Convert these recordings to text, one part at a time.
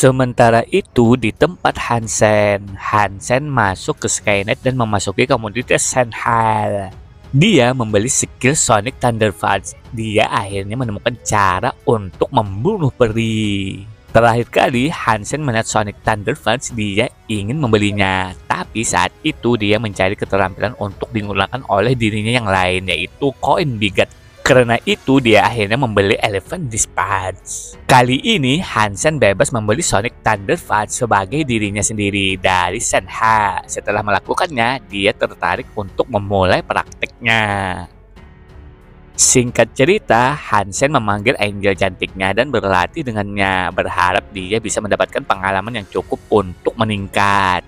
Sementara itu di tempat Hansen masuk ke Skynet dan memasuki komunitas Senhal. Dia membeli skill Sonic Thunderfuck. Dia akhirnya menemukan cara untuk membunuh peri. Terakhir kali Hansen melihat Sonic Thunderfuck, dia ingin membelinya. Tapi saat itu dia mencari keterampilan untuk digunakan oleh dirinya yang lain, yaitu koin bigat. Karena itu dia akhirnya membeli Elephant Dispatch. Kali ini Hansen bebas membeli Sonic Thunderfuck sebagai dirinya sendiri dari Senha. Setelah melakukannya, dia tertarik untuk memulai prakteknya. Singkat cerita, Hansen memanggil Angel cantiknya dan berlatih dengannya, berharap dia bisa mendapatkan pengalaman yang cukup untuk meningkat.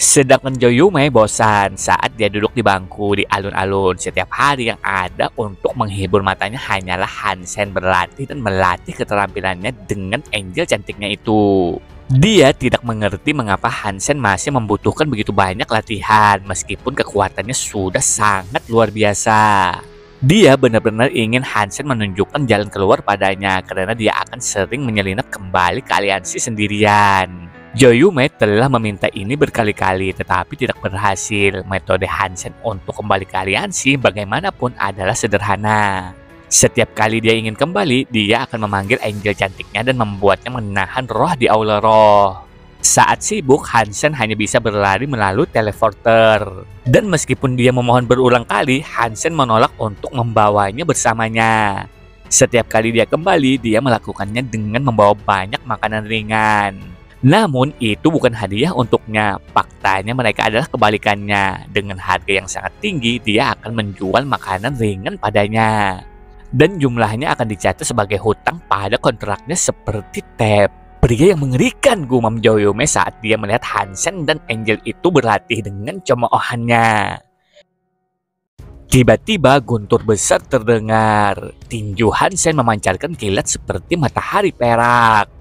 Sedangkan Joyume bosan saat dia duduk di bangku di alun-alun. Setiap hari yang ada untuk menghibur matanya hanyalah Hansen berlatih dan melatih keterampilannya dengan Angel cantiknya itu. Dia tidak mengerti mengapa Hansen masih membutuhkan begitu banyak latihan meskipun kekuatannya sudah sangat luar biasa. Dia benar-benar ingin Hansen menunjukkan jalan keluar padanya karena dia akan sering menyelinap kembali ke aliansi sendirian. Joyume telah meminta ini berkali-kali tetapi tidak berhasil. Metode Hansen untuk kembali ke aliansi bagaimanapun adalah sederhana. Setiap kali dia ingin kembali, dia akan memanggil Angel cantiknya dan membuatnya menahan roh di aula roh. Saat sibuk, Hansen hanya bisa berlari melalui teleporter. Dan meskipun dia memohon berulang kali, Hansen menolak untuk membawanya bersamanya. Setiap kali dia kembali, dia melakukannya dengan membawa banyak makanan ringan. Namun itu bukan hadiah untuknya. Faktanya mereka adalah kebalikannya. Dengan harga yang sangat tinggi, dia akan menjual makanan ringan padanya. Dan jumlahnya akan dicatat sebagai hutang pada kontraknya seperti Tab. Pria yang mengerikan, gumam Joyume saat dia melihat Hansen dan Angel itu berlatih dengan cemoohannya. Tiba-tiba guntur besar terdengar. Tinju Hansen memancarkan kilat seperti matahari perak.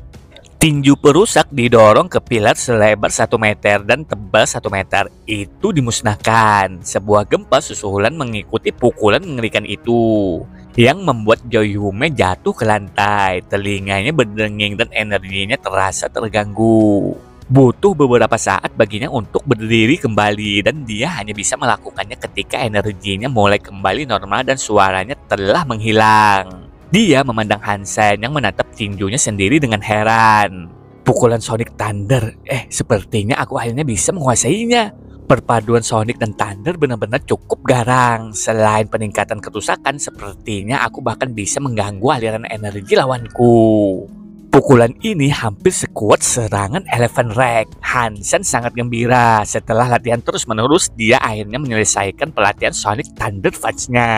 Tinju perusak didorong ke pilar selebar 1 meter dan tebal 1 meter. Itu dimusnahkan. Sebuah gempa susulan mengikuti pukulan mengerikan itu, yang membuat Joyume jatuh ke lantai. Telinganya berdenging dan energinya terasa terganggu. Butuh beberapa saat baginya untuk berdiri kembali dan dia hanya bisa melakukannya ketika energinya mulai kembali normal dan suaranya telah menghilang. Dia memandang Hansen yang menatap tinjunya sendiri dengan heran. Pukulan Sonic Thunder, sepertinya aku akhirnya bisa menguasainya. Perpaduan Sonic dan Thunder benar-benar cukup garang. Selain peningkatan kerusakan, sepertinya aku bahkan bisa mengganggu aliran energi lawanku. Pukulan ini hampir sekuat serangan Elephant Rex. Hansen sangat gembira. Setelah latihan terus-menerus, dia akhirnya menyelesaikan pelatihan Sonic Thunderfuck-nya.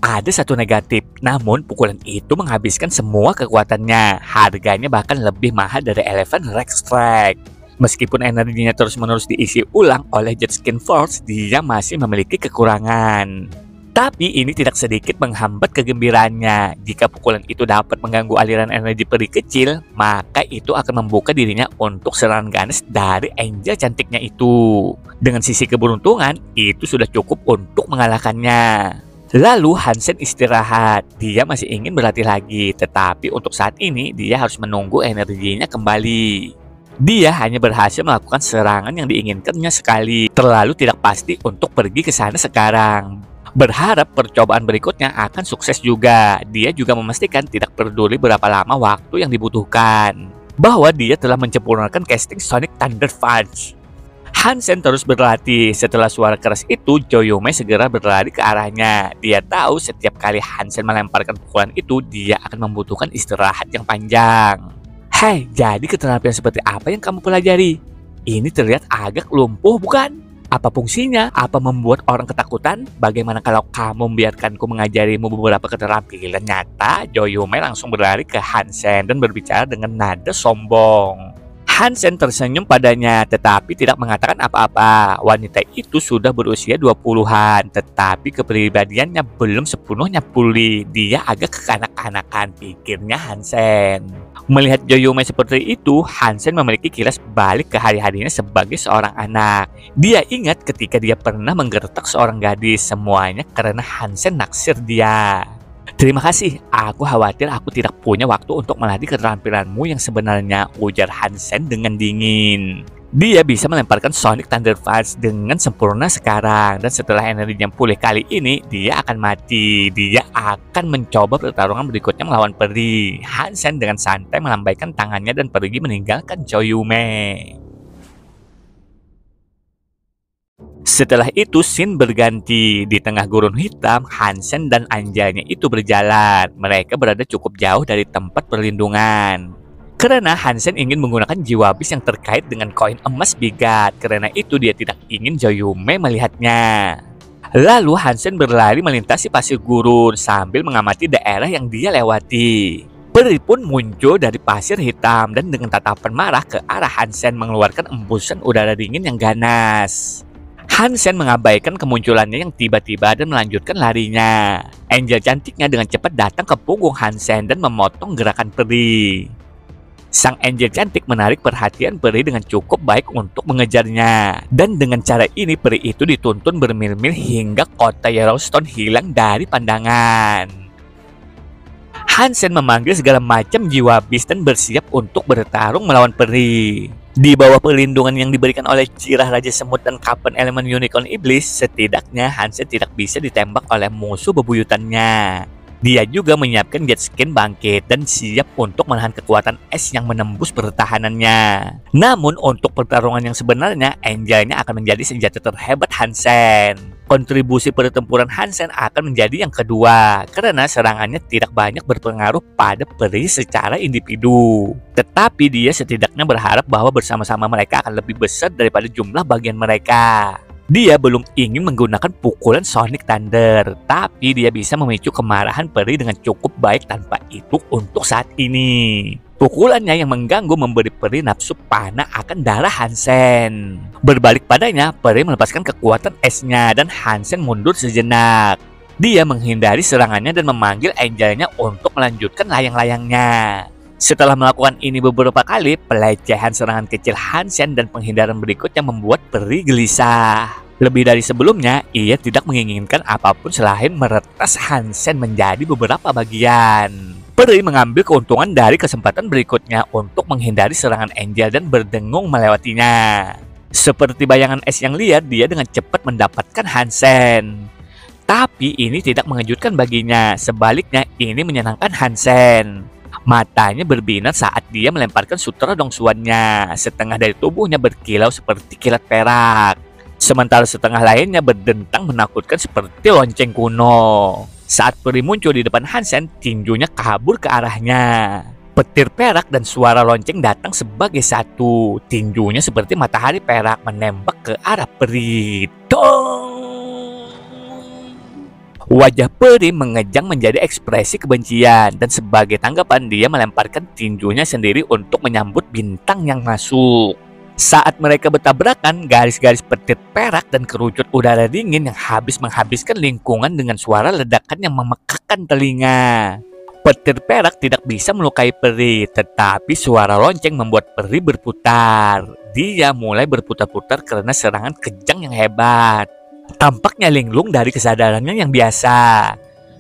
Ada satu negatif, namun pukulan itu menghabiskan semua kekuatannya. Harganya bahkan lebih mahal dari Elephant Rex Strike. Meskipun energinya terus-menerus diisi ulang oleh Jet Skin Force, dia masih memiliki kekurangan. Tapi ini tidak sedikit menghambat kegembiraannya. Jika pukulan itu dapat mengganggu aliran energi peri kecil, maka itu akan membuka dirinya untuk serangan ganas dari Angel cantiknya itu. Dengan sisi keberuntungan, itu sudah cukup untuk mengalahkannya. Lalu Hansen istirahat. Dia masih ingin berlatih lagi, tetapi untuk saat ini dia harus menunggu energinya kembali. Dia hanya berhasil melakukan serangan yang diinginkannya sekali. Terlalu tidak pasti untuk pergi ke sana sekarang. Berharap percobaan berikutnya akan sukses juga. Dia juga memastikan tidak peduli berapa lama waktu yang dibutuhkan, bahwa dia telah menyempurnakan casting Sonic Thunderfuck. Hansen terus berlatih. Setelah suara keras itu, Joyume segera berlari ke arahnya. Dia tahu setiap kali Hansen melemparkan pukulan itu, dia akan membutuhkan istirahat yang panjang. Hai, jadi keterampilan seperti apa yang kamu pelajari? Ini terlihat agak lumpuh, bukan? Apa fungsinya? Apa membuat orang ketakutan? Bagaimana kalau kamu membiarkanku mengajarimu beberapa keterampilan nyata? Joyume langsung berlari ke Hansen dan berbicara dengan nada sombong. Hansen tersenyum padanya, tetapi tidak mengatakan apa-apa. Wanita itu sudah berusia 20-an, tetapi kepribadiannya belum sepenuhnya pulih. Dia agak kekanak-kanakan, pikirnya Hansen. Melihat Joyume seperti itu, Hansen memiliki kilas balik ke hari-harinya sebagai seorang anak. Dia ingat ketika dia pernah menggertak seorang gadis, semuanya karena Hansen naksir dia. Terima kasih, aku khawatir aku tidak punya waktu untuk melatih keterampilanmu yang sebenarnya, ujar Hansen dengan dingin. Dia bisa melemparkan Sonic Thunder Punch dengan sempurna sekarang, dan setelah energinya pulih kali ini, dia akan mati. Dia akan mencoba pertarungan berikutnya melawan peri. Hansen dengan santai melambaikan tangannya dan pergi meninggalkan Choyume. Setelah itu, scene berganti. Di tengah gurun hitam, Hansen dan anjaynya itu berjalan. Mereka berada cukup jauh dari tempat perlindungan. Karena Hansen ingin menggunakan jiwa bis yang terkait dengan koin emas bigat. Karena itu dia tidak ingin Choyume melihatnya. Lalu Hansen berlari melintasi pasir gurun sambil mengamati daerah yang dia lewati. Peri pun muncul dari pasir hitam dan dengan tatapan marah ke arah Hansen mengeluarkan embusan udara dingin yang ganas. Hansen mengabaikan kemunculannya yang tiba-tiba dan melanjutkan larinya. Angel cantiknya dengan cepat datang ke punggung Hansen dan memotong gerakan peri. Sang angel cantik menarik perhatian peri dengan cukup baik untuk mengejarnya. Dan dengan cara ini peri itu dituntun bermil-mil hingga kota Yellowstone hilang dari pandangan. Hansen memanggil segala macam jiwa bis dan bersiap untuk bertarung melawan peri. Di bawah perlindungan yang diberikan oleh Cirah Raja Semut dan Kapan Elemen Unicorn Iblis, setidaknya Hansen tidak bisa ditembak oleh musuh bebuyutannya. Dia juga menyiapkan jet skin bangkit dan siap untuk menahan kekuatan es yang menembus pertahanannya. Namun untuk pertarungan yang sebenarnya, Angelnya akan menjadi senjata terhebat Hansen. Kontribusi pertempuran Hansen akan menjadi yang kedua, karena serangannya tidak banyak berpengaruh pada peri secara individu. Tetapi dia setidaknya berharap bahwa bersama-sama mereka akan lebih besar daripada jumlah bagian mereka. Dia belum ingin menggunakan pukulan Sonic Thunder, tapi dia bisa memicu kemarahan peri dengan cukup baik tanpa itu untuk saat ini. Pukulannya yang mengganggu memberi peri nafsu panah akan darah Hansen. Berbalik padanya, peri melepaskan kekuatan esnya dan Hansen mundur sejenak. Dia menghindari serangannya dan memanggil angelnya untuk melanjutkan layang-layangnya. Setelah melakukan ini beberapa kali, pelecehan serangan kecil Hansen dan penghindaran berikutnya membuat peri gelisah. Lebih dari sebelumnya, ia tidak menginginkan apapun selain meretas Hansen menjadi beberapa bagian. Peri mengambil keuntungan dari kesempatan berikutnya untuk menghindari serangan Angel dan berdengung melewatinya. Seperti bayangan es yang liar, dia dengan cepat mendapatkan Hansen. Tapi ini tidak mengejutkan baginya, sebaliknya ini menyenangkan Hansen. Matanya berbinar saat dia melemparkan sutra dongsuannya. Setengah dari tubuhnya berkilau seperti kilat perak. Sementara setengah lainnya berdentang menakutkan seperti lonceng kuno. Saat peri muncul di depan Hansen, tinjunya kabur ke arahnya. Petir perak dan suara lonceng datang sebagai satu. Tinjunya seperti matahari perak menembak ke arah peri. Dong! Wajah peri mengejang menjadi ekspresi kebencian, dan sebagai tanggapan dia melemparkan tinjunya sendiri untuk menyambut bintang yang masuk. Saat mereka bertabrakan, garis-garis petir perak dan kerucut udara dingin yang habis menghabiskan lingkungan dengan suara ledakan yang memekakan telinga. Petir perak tidak bisa melukai peri, tetapi suara lonceng membuat peri berputar. Dia mulai berputar-putar karena serangan kejang yang hebat. Tampaknya linglung dari kesadarannya yang biasa.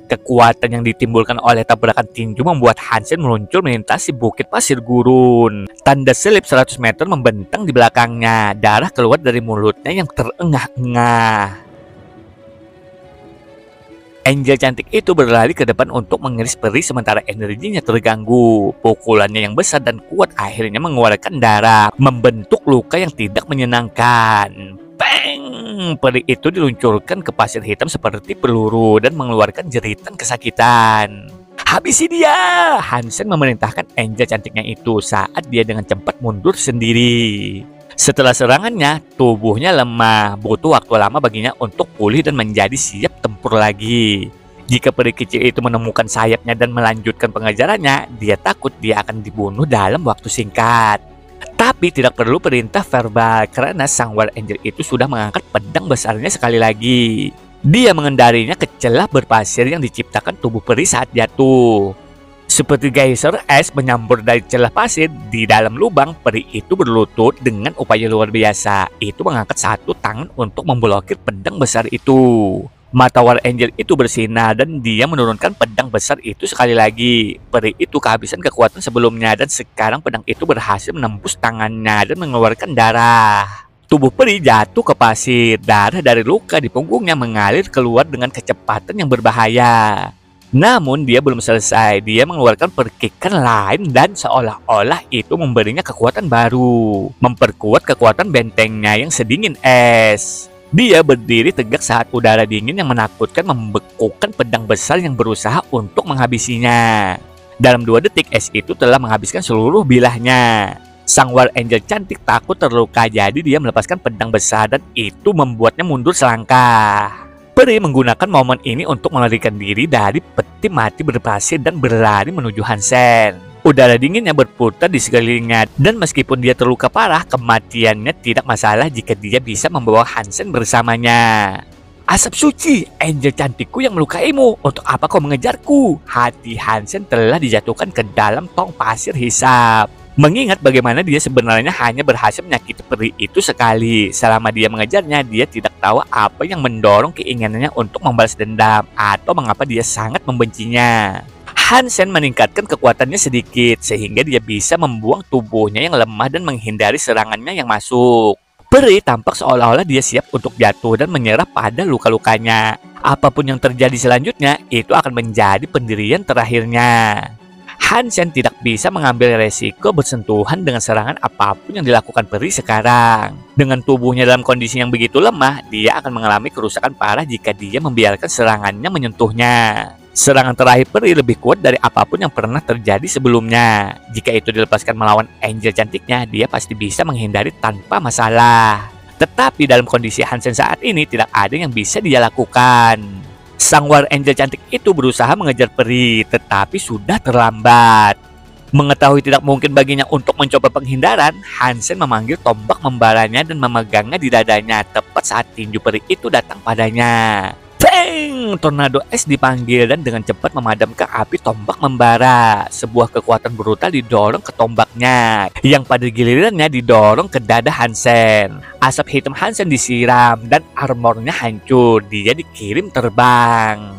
Kekuatan yang ditimbulkan oleh tabrakan tinju membuat Hansen meluncur melintasi bukit pasir gurun. Tanda selip 100 meter membentang di belakangnya. Darah keluar dari mulutnya yang terengah-engah. Angel cantik itu berlari ke depan untuk mengiris peri sementara energinya terganggu. Pukulannya yang besar dan kuat akhirnya mengeluarkan darah, membentuk luka yang tidak menyenangkan. Bang! Peri itu diluncurkan ke pasir hitam seperti peluru dan mengeluarkan jeritan kesakitan. Habisi dia! Hansen memerintahkan Angel cantiknya itu saat dia dengan cepat mundur sendiri. Setelah serangannya, tubuhnya lemah. Butuh waktu lama baginya untuk pulih dan menjadi siap tempur lagi. Jika peri kecil itu menemukan sayapnya dan melanjutkan pengejarannya, dia takut dia akan dibunuh dalam waktu singkat. Tapi tidak perlu perintah verbal karena sang War Angel itu sudah mengangkat pedang besarnya sekali lagi. Dia mengendarinya ke celah berpasir yang diciptakan tubuh peri saat jatuh. Seperti geyser es menyambur dari celah pasir di dalam lubang, peri itu berlutut dengan upaya luar biasa. Itu mengangkat satu tangan untuk memblokir pedang besar itu. Mata War Angel itu bersinar dan dia menurunkan pedang besar itu sekali lagi. Peri itu kehabisan kekuatan sebelumnya dan sekarang pedang itu berhasil menembus tangannya dan mengeluarkan darah. Tubuh peri jatuh ke pasir. Darah dari luka di punggungnya mengalir keluar dengan kecepatan yang berbahaya. Namun dia belum selesai. Dia mengeluarkan percikan lain dan seolah-olah itu memberinya kekuatan baru. Memperkuat kekuatan bentengnya yang sedingin es. Dia berdiri tegak saat udara dingin yang menakutkan membekukan pedang besar yang berusaha untuk menghabisinya. Dalam 2 detik, es itu telah menghabiskan seluruh bilahnya. Sang War Angel cantik takut terluka, jadi dia melepaskan pedang besar dan itu membuatnya mundur selangkah. Peri menggunakan momen ini untuk melarikan diri dari peti mati berpasir dan berlari menuju Hansen. Udara dinginnya berputar di sekelilingnya dan meskipun dia terluka parah, kematiannya tidak masalah jika dia bisa membawa Hansen bersamanya. Asap suci, Angel cantikku yang melukaimu. Untuk apa kau mengejarku? Hati Hansen telah dijatuhkan ke dalam tong pasir hisap. Mengingat bagaimana dia sebenarnya hanya berhasil menyakiti peri itu sekali. Selama dia mengejarnya, dia tidak tahu apa yang mendorong keinginannya untuk membalas dendam atau mengapa dia sangat membencinya. Hansen meningkatkan kekuatannya sedikit sehingga dia bisa membuang tubuhnya yang lemah dan menghindari serangannya yang masuk. Peri tampak seolah-olah dia siap untuk jatuh dan menyerah pada luka-lukanya. Apapun yang terjadi selanjutnya, itu akan menjadi pendirian terakhirnya. Hansen tidak bisa mengambil resiko bersentuhan dengan serangan apapun yang dilakukan peri sekarang. Dengan tubuhnya dalam kondisi yang begitu lemah, dia akan mengalami kerusakan parah jika dia membiarkan serangannya menyentuhnya. Serangan terakhir peri lebih kuat dari apapun yang pernah terjadi sebelumnya. Jika itu dilepaskan melawan Angel cantiknya, dia pasti bisa menghindari tanpa masalah. Tetapi dalam kondisi Hansen saat ini, tidak ada yang bisa dia lakukan. Sang War Angel cantik itu berusaha mengejar peri, tetapi sudah terlambat. Mengetahui tidak mungkin baginya untuk mencoba penghindaran, Hansen memanggil tombak membaranya dan memegangnya di dadanya tepat saat tinju peri itu datang padanya. Bang! Tornado es dipanggil dan dengan cepat memadamkan api tombak membara. Sebuah kekuatan brutal didorong ke tombaknya, yang pada gilirannya didorong ke dada Hansen. Asap hitam Hansen disiram dan armornya hancur. Dia dikirim terbang.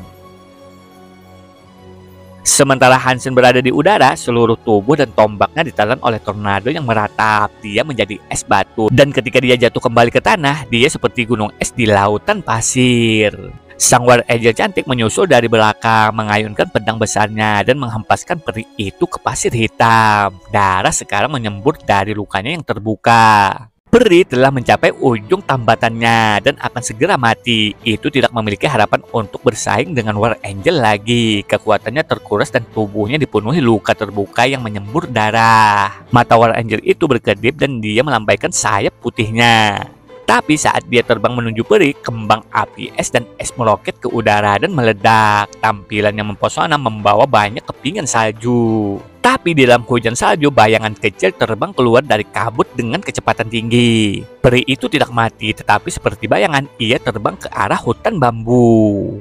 Sementara Hansen berada di udara, seluruh tubuh dan tombaknya ditelan oleh tornado yang meratap. Dia menjadi es batu, dan ketika dia jatuh kembali ke tanah, dia seperti gunung es di lautan pasir. Sang War Angel cantik menyusul dari belakang, mengayunkan pedang besarnya dan menghempaskan peri itu ke pasir hitam. Darah sekarang menyembur dari lukanya yang terbuka. Peri telah mencapai ujung tambatannya dan akan segera mati. Itu tidak memiliki harapan untuk bersaing dengan War Angel lagi. Kekuatannya terkuras dan tubuhnya dipenuhi luka terbuka yang menyembur darah. Mata War Angel itu berkedip dan dia melambaikan sayap putihnya. Tapi saat dia terbang menuju peri, kembang api es dan es meroket ke udara dan meledak. Tampilan yang mempesona membawa banyak kepingan salju. Tapi di dalam hujan salju, bayangan kecil terbang keluar dari kabut dengan kecepatan tinggi. Peri itu tidak mati, tetapi seperti bayangan, ia terbang ke arah hutan bambu.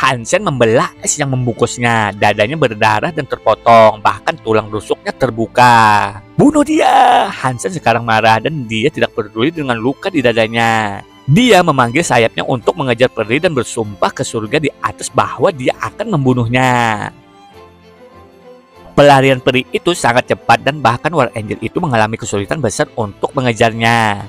Hansen membelah es yang membungkusnya. Dadanya berdarah dan terpotong, bahkan tulang rusuknya terbuka. Bunuh dia! Hansen sekarang marah dan dia tidak peduli dengan luka di dadanya. Dia memanggil sayapnya untuk mengejar peri dan bersumpah ke surga di atas bahwa dia akan membunuhnya. Pelarian peri itu sangat cepat dan bahkan War Angel itu mengalami kesulitan besar untuk mengejarnya.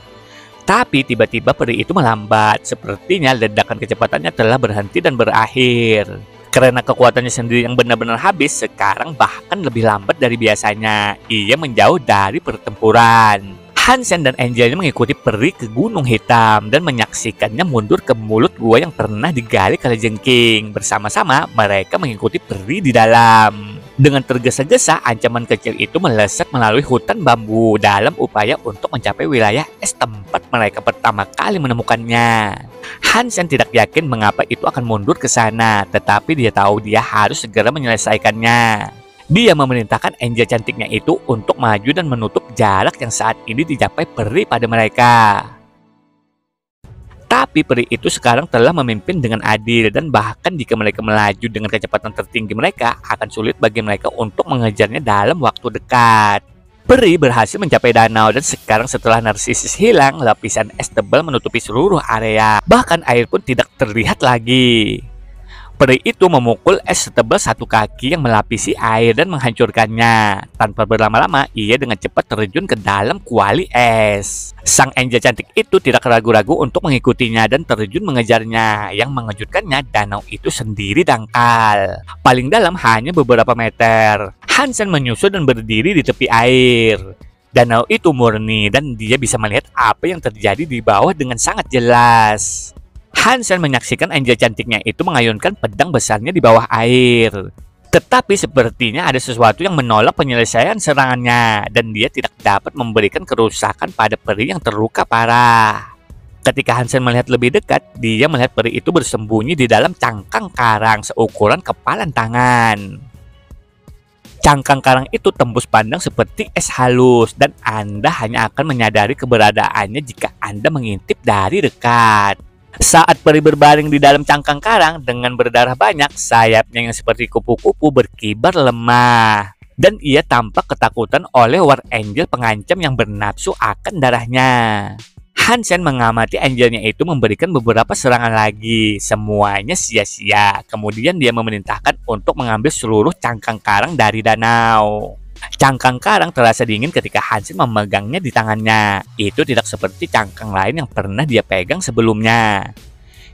Tapi tiba-tiba peri itu melambat. Sepertinya ledakan kecepatannya telah berhenti dan berakhir. Karena kekuatannya sendiri yang benar-benar habis, sekarang bahkan lebih lambat dari biasanya. Ia menjauh dari pertempuran. Hansen dan Angelnya mengikuti peri ke Gunung Hitam dan menyaksikannya mundur ke mulut gua yang pernah digali kalajengking. Bersama-sama mereka mengikuti peri di dalam. Dengan tergesa-gesa, ancaman kecil itu melesat melalui hutan bambu dalam upaya untuk mencapai wilayah es tempat mereka pertama kali menemukannya. Hansen tidak yakin mengapa itu akan mundur ke sana, tetapi dia tahu dia harus segera menyelesaikannya. Dia memerintahkan Angel cantiknya itu untuk maju dan menutup jarak yang saat ini dicapai peri pada mereka. Tapi peri itu sekarang telah memimpin dengan adil dan bahkan jika mereka melaju dengan kecepatan tertinggi mereka, akan sulit bagi mereka untuk mengejarnya dalam waktu dekat. Peri berhasil mencapai danau dan sekarang setelah Narsisus hilang, lapisan es tebal menutupi seluruh area. Bahkan air pun tidak terlihat lagi. Peri itu memukul es setebal 1 kaki yang melapisi air dan menghancurkannya. Tanpa berlama-lama, ia dengan cepat terjun ke dalam kuali es. Sang angel cantik itu tidak ragu-ragu untuk mengikutinya dan terjun mengejarnya. Yang mengejutkannya, danau itu sendiri dangkal. Paling dalam hanya beberapa meter. Hansen menyusut dan berdiri di tepi air. Danau itu murni dan dia bisa melihat apa yang terjadi di bawah dengan sangat jelas. Hansen menyaksikan angel cantiknya itu mengayunkan pedang besarnya di bawah air. Tetapi sepertinya ada sesuatu yang menolak penyelesaian serangannya dan dia tidak dapat memberikan kerusakan pada peri yang terluka parah. Ketika Hansen melihat lebih dekat, dia melihat peri itu bersembunyi di dalam cangkang karang seukuran kepalan tangan. Cangkang karang itu tembus pandang seperti es halus dan Anda hanya akan menyadari keberadaannya jika Anda mengintip dari dekat. Saat peri berbaring di dalam cangkang karang dengan berdarah banyak, sayapnya yang seperti kupu-kupu berkibar lemah. Dan ia tampak ketakutan oleh War Angel pengancam yang bernafsu akan darahnya. Hansen mengamati angelnya itu memberikan beberapa serangan lagi. Semuanya sia-sia. Kemudian dia memerintahkan untuk mengambil seluruh cangkang karang dari danau. Cangkang karang terasa dingin ketika Hansen memegangnya di tangannya. Itu tidak seperti cangkang lain yang pernah dia pegang sebelumnya.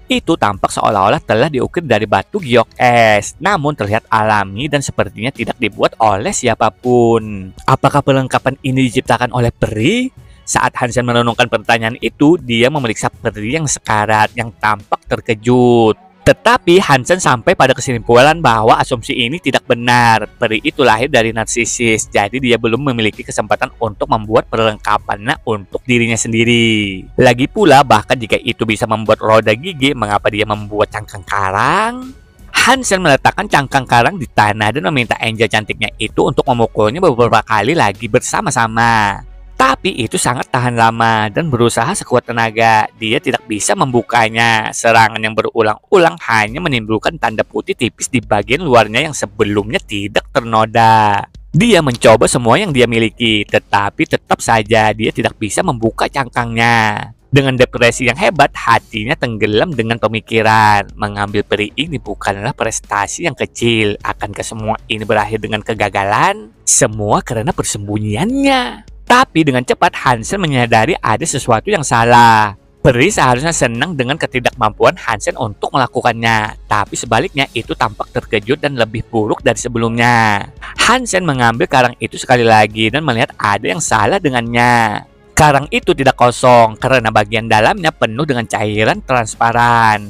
Itu tampak seolah-olah telah diukir dari batu giok es, namun terlihat alami dan sepertinya tidak dibuat oleh siapapun. Apakah perlengkapan ini diciptakan oleh peri? Saat Hansen merenungkan pertanyaan itu, dia memeriksa peri yang sekarat yang tampak terkejut. Tetapi Hansen sampai pada kesimpulan bahwa asumsi ini tidak benar. Peri itu lahir dari Narsisus, jadi dia belum memiliki kesempatan untuk membuat perlengkapannya untuk dirinya sendiri. Lagi pula, bahkan jika itu bisa membuat roda gigi, mengapa dia membuat cangkang karang? Hansen meletakkan cangkang karang di tanah dan meminta angel cantiknya itu untuk memukulnya beberapa kali lagi bersama-sama. Tapi itu sangat tahan lama dan berusaha sekuat tenaga. Dia tidak bisa membukanya. Serangan yang berulang-ulang hanya menimbulkan tanda putih tipis di bagian luarnya yang sebelumnya tidak ternoda. Dia mencoba semua yang dia miliki, tetapi tetap saja dia tidak bisa membuka cangkangnya. Dengan depresi yang hebat, hatinya tenggelam dengan pemikiran. Mengambil peri ini bukanlah prestasi yang kecil. Akankah semua ini berakhir dengan kegagalan? Semua karena persembunyiannya. Tapi dengan cepat Hansen menyadari ada sesuatu yang salah. Peri seharusnya senang dengan ketidakmampuan Hansen untuk melakukannya. Tapi sebaliknya itu tampak terkejut dan lebih buruk dari sebelumnya. Hansen mengambil karang itu sekali lagi dan melihat ada yang salah dengannya. Karang itu tidak kosong karena bagian dalamnya penuh dengan cairan transparan.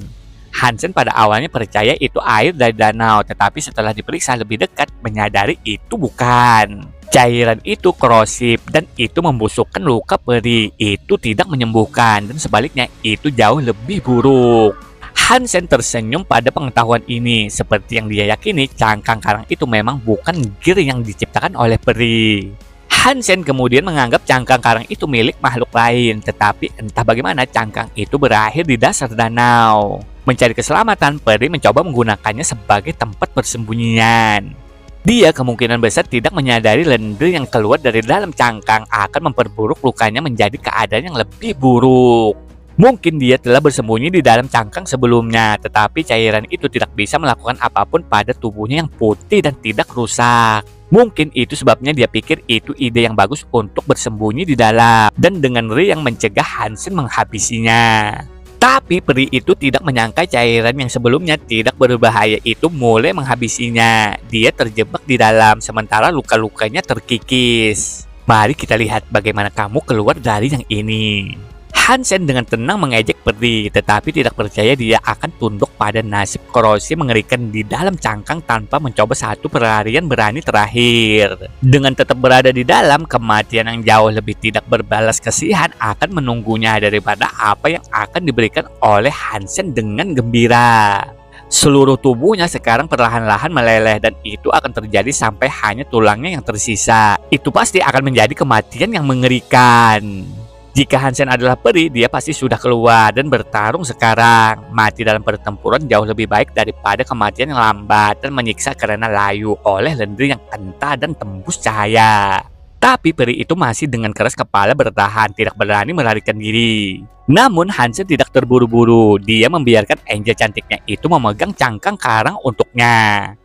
Hansen pada awalnya percaya itu air dari danau, tetapi setelah diperiksa lebih dekat menyadari itu bukan. Cairan itu korosif dan itu membusukkan luka peri. Itu tidak menyembuhkan dan sebaliknya itu jauh lebih buruk. Hansen tersenyum pada pengetahuan ini. Seperti yang dia yakini, cangkang karang itu memang bukan gear yang diciptakan oleh peri. Hansen kemudian menganggap cangkang karang itu milik makhluk lain. Tetapi entah bagaimana cangkang itu berakhir di dasar danau. Mencari keselamatan, peri mencoba menggunakannya sebagai tempat persembunyian. Dia kemungkinan besar tidak menyadari lendir yang keluar dari dalam cangkang akan memperburuk lukanya menjadi keadaan yang lebih buruk. Mungkin dia telah bersembunyi di dalam cangkang sebelumnya, tetapi cairan itu tidak bisa melakukan apapun pada tubuhnya yang putih dan tidak rusak. Mungkin itu sebabnya dia pikir itu ide yang bagus untuk bersembunyi di dalam, dan dengan riang mencegah Hansen menghabisinya. Tapi peri itu tidak menyangka cairan yang sebelumnya tidak berbahaya itu mulai menghabisinya. Dia terjebak di dalam sementara luka-lukanya terkikis. Mari kita lihat bagaimana kamu keluar dari yang ini. Hansen dengan tenang mengejek peri, tetapi tidak percaya dia akan tunduk pada nasib korosi mengerikan di dalam cangkang tanpa mencoba satu pelarian berani terakhir. Dengan tetap berada di dalam, kematian yang jauh lebih tidak berbalas kasihan akan menunggunya daripada apa yang akan diberikan oleh Hansen dengan gembira. Seluruh tubuhnya sekarang perlahan-lahan meleleh dan itu akan terjadi sampai hanya tulangnya yang tersisa. Itu pasti akan menjadi kematian yang mengerikan. Jika Hansen adalah peri, dia pasti sudah keluar dan bertarung sekarang. Mati dalam pertempuran jauh lebih baik daripada kematian yang lambat dan menyiksa karena layu oleh lendir yang entah dan tembus cahaya. Tapi peri itu masih dengan keras kepala bertahan, tidak berani melarikan diri. Namun Hansen tidak terburu-buru, dia membiarkan Angel cantiknya itu memegang cangkang karang untuknya.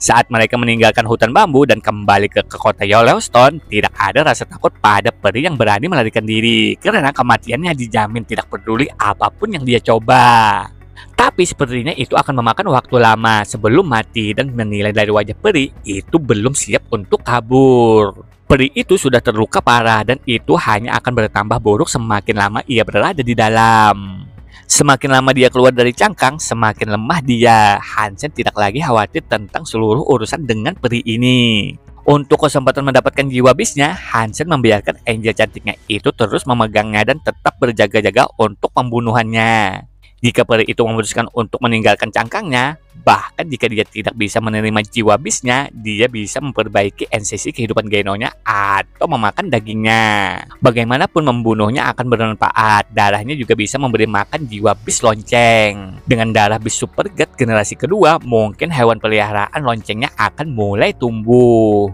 Saat mereka meninggalkan hutan bambu dan kembali ke kota Yellowstone, tidak ada rasa takut pada peri yang berani melarikan diri, karena kematiannya dijamin tidak peduli apapun yang dia coba. Tapi sepertinya itu akan memakan waktu lama sebelum mati, dan menilai dari wajah peri itu belum siap untuk kabur. Peri itu sudah terluka parah dan itu hanya akan bertambah buruk semakin lama ia berada di dalam. Semakin lama dia keluar dari cangkang, semakin lemah dia. Hansen tidak lagi khawatir tentang seluruh urusan dengan peri ini. Untuk kesempatan mendapatkan jiwa bisnya, Hansen membiarkan Angel cantiknya itu terus memegangnya dan tetap berjaga-jaga untuk pembunuhannya. Jika peri itu memutuskan untuk meninggalkan cangkangnya, bahkan jika dia tidak bisa menerima jiwa bisnya, dia bisa memperbaiki NCC kehidupan genonya atau memakan dagingnya. Bagaimanapun membunuhnya akan bermanfaat, darahnya juga bisa memberi makan jiwa bis lonceng. Dengan darah bis super gut generasi kedua, mungkin hewan peliharaan loncengnya akan mulai tumbuh.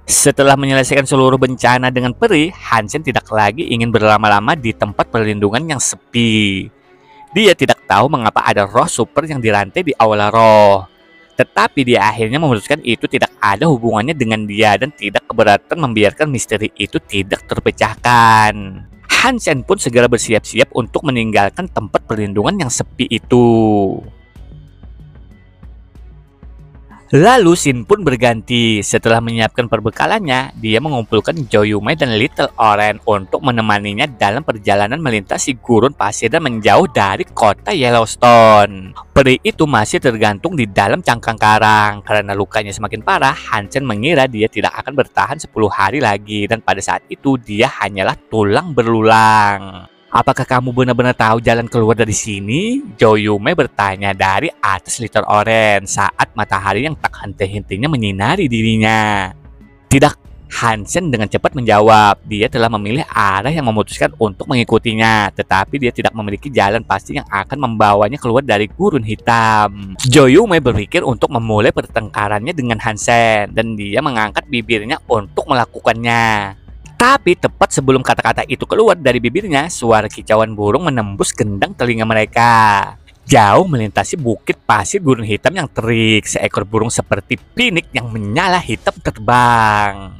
Setelah menyelesaikan seluruh bencana dengan peri, Hansen tidak lagi ingin berlama-lama di tempat perlindungan yang sepi. Dia tidak tahu mengapa ada roh super yang dirantai di aula roh. Tetapi dia akhirnya memutuskan itu tidak ada hubungannya dengan dia dan tidak keberatan membiarkan misteri itu tidak terpecahkan. Hansen pun segera bersiap-siap untuk meninggalkan tempat perlindungan yang sepi itu. Lalu scene pun berganti. Setelah menyiapkan perbekalannya, dia mengumpulkan Joyume dan Little Oren untuk menemaninya dalam perjalanan melintasi gurun pasir dan menjauh dari kota Yellowstone. Peri itu masih tergantung di dalam cangkang karang. Karena lukanya semakin parah, Hansen mengira dia tidak akan bertahan 10 hari lagi, dan pada saat itu dia hanyalah tulang belulang. Apakah kamu benar-benar tahu jalan keluar dari sini? Joyume bertanya dari atas Little Oren saat matahari yang tak henti-hentinya menyinari dirinya. Tidak, Hansen dengan cepat menjawab. Dia telah memilih arah yang memutuskan untuk mengikutinya, tetapi dia tidak memiliki jalan pasti yang akan membawanya keluar dari gurun hitam. Joyume berpikir untuk memulai pertengkarannya dengan Hansen, dan dia mengangkat bibirnya untuk melakukannya. Tapi tepat sebelum kata-kata itu keluar dari bibirnya, suara kicauan burung menembus gendang telinga mereka. Jauh melintasi bukit pasir gurun hitam yang terik, seekor burung seperti pinik yang menyala hitam terbang.